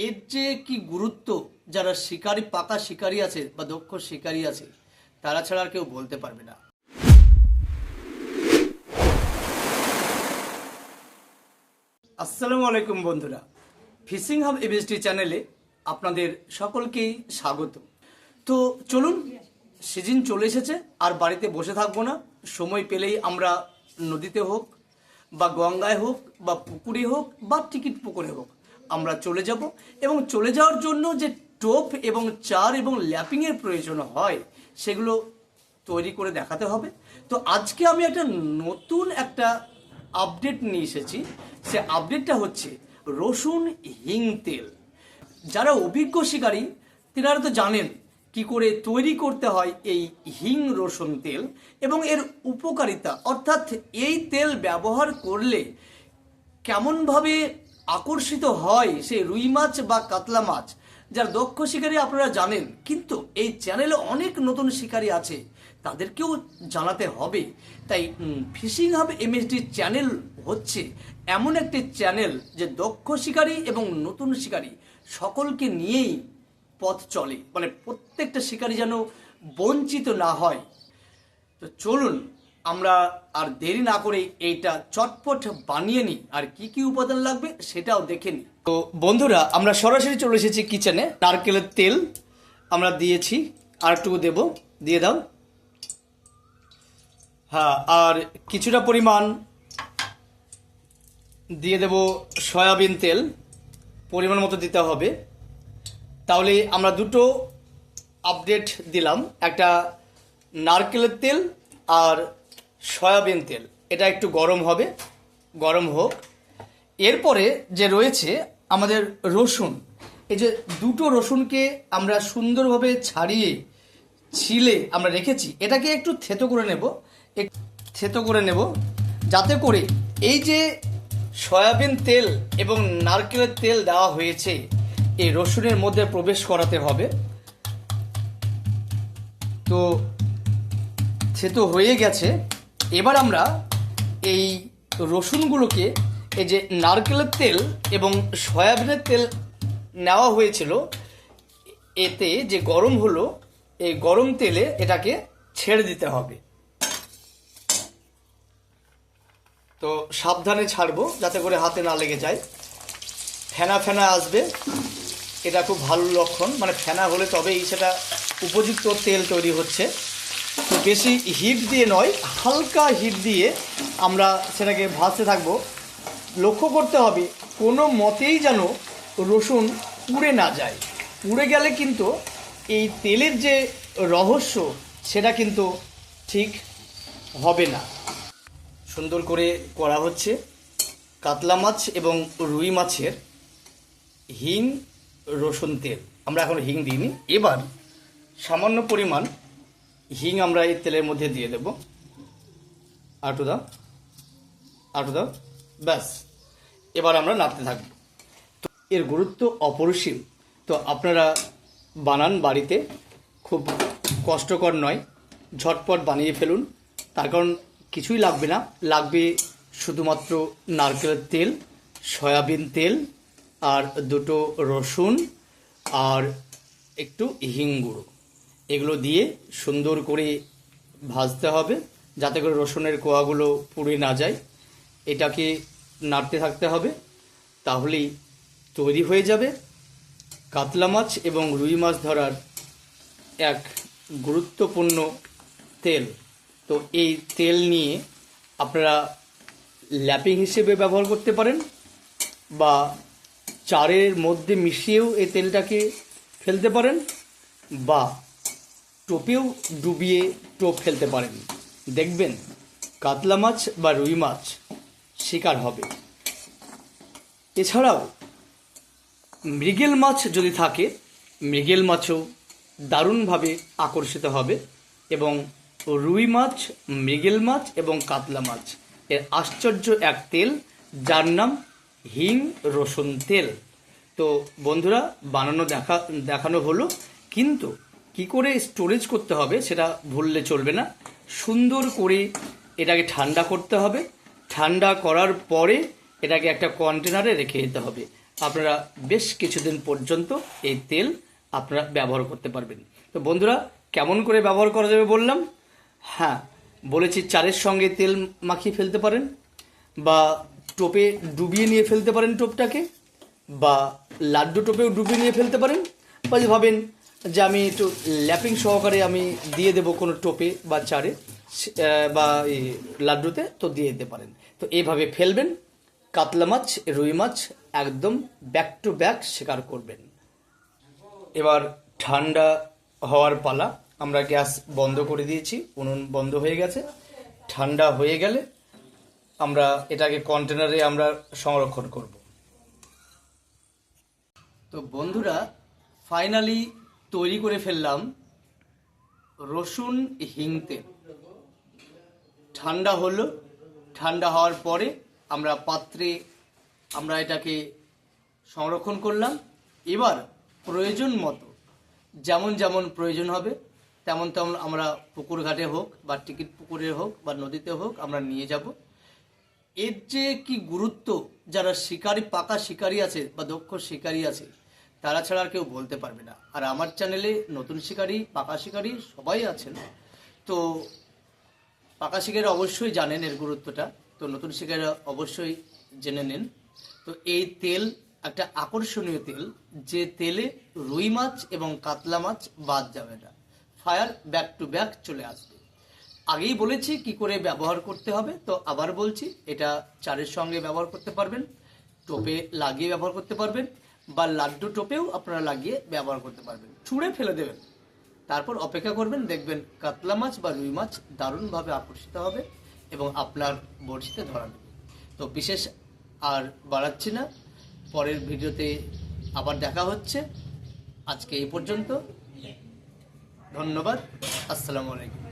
এর যে কি গুরুত্ব যারা শিকারী, পাকা শিকারী আছে বা দক্ষ শিকারী আছে, তারা ছাড়া আর কেউ বলতে পারবে না। আসসালামু আলাইকুম বন্ধুরা, ফিশিং হাব এমএসডি চ্যানেলে আপনাদের সকলকেই স্বাগত। তো চলুন, সিজন চলে এসেছে, আর বাড়িতে বসে থাকবো না। সময় পেলেই আমরা নদীতে হোক বা গঙ্গায় হোক বা পুকুরে হোক বা টিকিট পুকুরে হোক আমরা চলে যাব, এবং চলে যাওয়ার জন্য যে টোপ এবং চার এবং ল্যাপিংয়ের প্রয়োজন হয় সেগুলো তৈরি করে দেখাতে হবে। তো আজকে আমি নতুন একটা আপডেট নিয়ে এসেছি। সে আপডেটটা হচ্ছে রসুন হিং তেল। যারা অভিজ্ঞ শিকারী তেনারা তো জানেন কি করে তৈরি করতে হয় এই হিং রসুন তেল এবং এর উপকারিতা, অর্থাৎ এই তেল ব্যবহার করলে কেমনভাবে আকর্ষিত হয় সেই রুই মাছ বা কাতলা মাছ। যারা দক্ষ শিকারী আপনারা জানেন, কিন্তু এই চ্যানেলে অনেক নতুন শিকারী আছে, তাদেরকেও জানাতে হবে। তাই ফিশিং হাব এমএসডি চ্যানেল হচ্ছে এমন একটি চ্যানেল যে দক্ষ শিকারী এবং নতুন শিকারী সকলকে নিয়েই পথ চলে, মানে প্রত্যেকটা শিকারী যেন বঞ্চিত না হয়। তো চলুন আমরা আর দেরি না করে এইটা চটপট বানিয়ে নিই, আর কি কি উপাদান লাগবে সেটাও দেখে নিই। তো বন্ধুরা, আমরা সরাসরি চলে এসেছি কিচেনে। নারকেলের তেল আমরা দিয়েছি, আর একটু দেব, দিয়ে দাও। হ্যাঁ, আর কিছুটা পরিমাণ দিয়ে দেব সয়াবিন তেল, পরিমাণ মতো দিতে হবে। তাহলে আমরা দুটো আপডেট দিলাম, একটা নারকেলের তেল আর সয়াবিন তেল। এটা একটু গরম হবে, গরম হোক। এরপরে যে রয়েছে আমাদের রসুন, এই যে দুটো রসুনকে আমরা সুন্দরভাবে ছাড়িয়ে ছিলে আমরা রেখেছি, এটাকে একটু থেতো করে নেব, থেতো করে নেব, যাতে করে এই যে সয়াবিন তেল এবং নারকেলের তেল দেওয়া হয়েছে এই রসুনের মধ্যে প্রবেশ করাতে হবে। তো থেতো হয়ে গেছে। এবার আমরা এই রসুনগুলোকে, এই যে নারকেলের তেল এবং সয়াবিনের তেল নেওয়া হয়েছিল, এতে যে গরম হলো, এই গরম তেলে এটাকে ছেড়ে দিতে হবে। তো সাবধানে ছাড়বো যাতে করে হাতে না লেগে যায়। ফেনা ফেনা আসবে, এটা খুব ভালো লক্ষণ, মানে ফেনা হলে তবেই সেটা উপযুক্ত তেল তৈরি হচ্ছে। তো বেশি হিট দিয়ে নয়, হালকা হিট দিয়ে আমরা সেটাকে ভাজতে থাকবো। লক্ষ্য করতে হবে কোনো মতেই যেন রসুন পুড়ে না যায়। পুড়ে গেলে কিন্তু এই তেলের যে রহস্য সেটা কিন্তু ঠিক হবে না। সুন্দর করে করা হচ্ছে কাতলা মাছ এবং রুই মাছের হিং রসুন তেল। আমরা এখন হিং দিইনি, এবার সামান্য পরিমাণ হিং আমরা এই তেলের মধ্যে দিয়ে দেব। আটু দাও, আটু দাও, ব্যাস। এবার আমরা নাড়তে থাকব। তো এর গুরুত্ব অপরিসীম। তো আপনারা বানান বাড়িতে, খুব কষ্টকর নয়, ঝটপট বানিয়ে ফেলুন। তার কারণ কিছুই লাগবে না, লাগবে শুধুমাত্র নারকেলের তেল, সয়াবিন তেল, আর দুটো রসুন, আর একটু হিং গুঁড়ো। এগুলো দিয়ে সুন্দর করে ভাজতে হবে যাতে করে রসুনের কোয়াগুলো পুড়ে না যায়। এটাকে নাড়তে থাকতে হবে, তাহলেই তৈরি হয়ে যাবে কাতলা মাছ এবং রুই মাছ ধরার এক গুরুত্বপূর্ণ তেল। তো এই তেল নিয়ে আপনারা ল্যাপিং হিসেবে ব্যবহার করতে পারেন, বা চারের মধ্যে মিশিয়েও এই তেলটাকে ফেলতে পারেন, বা টোপেও ডুবিয়ে টোপ ফেলতে পারেন। দেখবেন কাতলা মাছ বা রুই মাছ শিকার হবে। এছাড়াও মৃগেল মাছ যদি থাকে, মৃগেল মাছও দারুণভাবে আকর্ষিত হবে। এবং রুই মাছ, মৃগেল মাছ এবং কাতলা মাছ এর আশ্চর্য এক তেল, যার নাম হিং রসুন তেল। তো বন্ধুরা, বানানো দেখানো হলো, কিন্তু কি করে স্টোরেজ করতে হবে সেটা ভুললে চলবে না। সুন্দর করে এটাকে ঠান্ডা করতে হবে। ঠান্ডা করার পরে এটাকে একটা কন্টেনারে রেখে দিতে হবে। আপনারা বেশ কিছুদিন পর্যন্ত এই তেল আপনারা ব্যবহার করতে পারবেন। তো বন্ধুরা, কেমন করে ব্যবহার করা যাবে বললাম। হ্যাঁ, বলেছি চারের সঙ্গে তেল মাখিয়ে ফেলতে পারেন, বা টোপে ডুবিয়ে নিয়ে ফেলতে পারেন টোপটাকে, বা লাড্ডু টোপেও ডুবিয়ে নিয়ে ফেলতে পারেন, বা যে ভাবেন যে আমি একটু ল্যাপিং সহকারে আমি দিয়ে দেবো কোনো টোপে বা চারে বা এই লাড্ডুতে, তো দিয়ে দিতে পারেন। তো এইভাবে ফেলবেন, কাতলা মাছ, রুই মাছ একদম ব্যাক টু ব্যাক শিকার করবেন। এবার ঠান্ডা হওয়ার পালা। আমরা গ্যাস বন্ধ করে দিয়েছি, উনুন বন্ধ হয়ে গেছে। ঠান্ডা হয়ে গেলে আমরা এটাকে কন্টেনারে আমরা সংরক্ষণ করব। তো বন্ধুরা, ফাইনালি তৈরি করে ফেললাম রসুন হিং তেল। ঠান্ডা হলো, ঠান্ডা হওয়ার পরে আমরা পাত্রে আমরা এটাকে সংরক্ষণ করলাম। এবার প্রয়োজন মতো যেমন যেমন প্রয়োজন হবে তেমন তেমন আমরা পুকুর ঘাটে হোক বা টিকিট পুকুরে হোক বা নদীতে হোক আমরা নিয়ে যাব। এর যে কি গুরুত্ব, যারা শিকারী, পাকা শিকারী আছে বা দক্ষ শিকারী আছে, তারা ছাড়া আর কেউ বলতে পারবে না। আর আমার চ্যানেলে নতুন শিকারী, পাকা শিকারী সবাই আছেন। তো পাকা শিকারী অবশ্যই জানেন এর গুরুত্বটা, তো নতুন শিকারী অবশ্যই জেনে নিন। তো এই তেল একটা আকর্ষণীয় তেল, যে তেলে রুই মাছ এবং কাতলা মাছ বাদ যাবে না, ফায়ার ব্যাক টু ব্যাক চলে আসবে। আগেই বলেছি কি করে ব্যবহার করতে হবে, তো আবার বলছি, এটা চারের সঙ্গে ব্যবহার করতে পারবেন, টোপে লাগিয়ে ব্যবহার করতে পারবেন, বা লাড্ডু টোপেও আপনারা লাগিয়ে ব্যবহার করতে পারবেন। ছুঁড়ে ফেলে দেবেন, তারপর অপেক্ষা করবেন, দেখবেন কাতলা মাছ বা রুই মাছ দারুণভাবে আকর্ষিত হবে এবং আপনার বড়শিতে ধরা দেবে। তো বিশেষ আর বাড়াচ্ছি না, পরের ভিডিওতে আবার দেখা হচ্ছে। আজকে এই পর্যন্ত, ধন্যবাদ, আসসালামু আলাইকুম।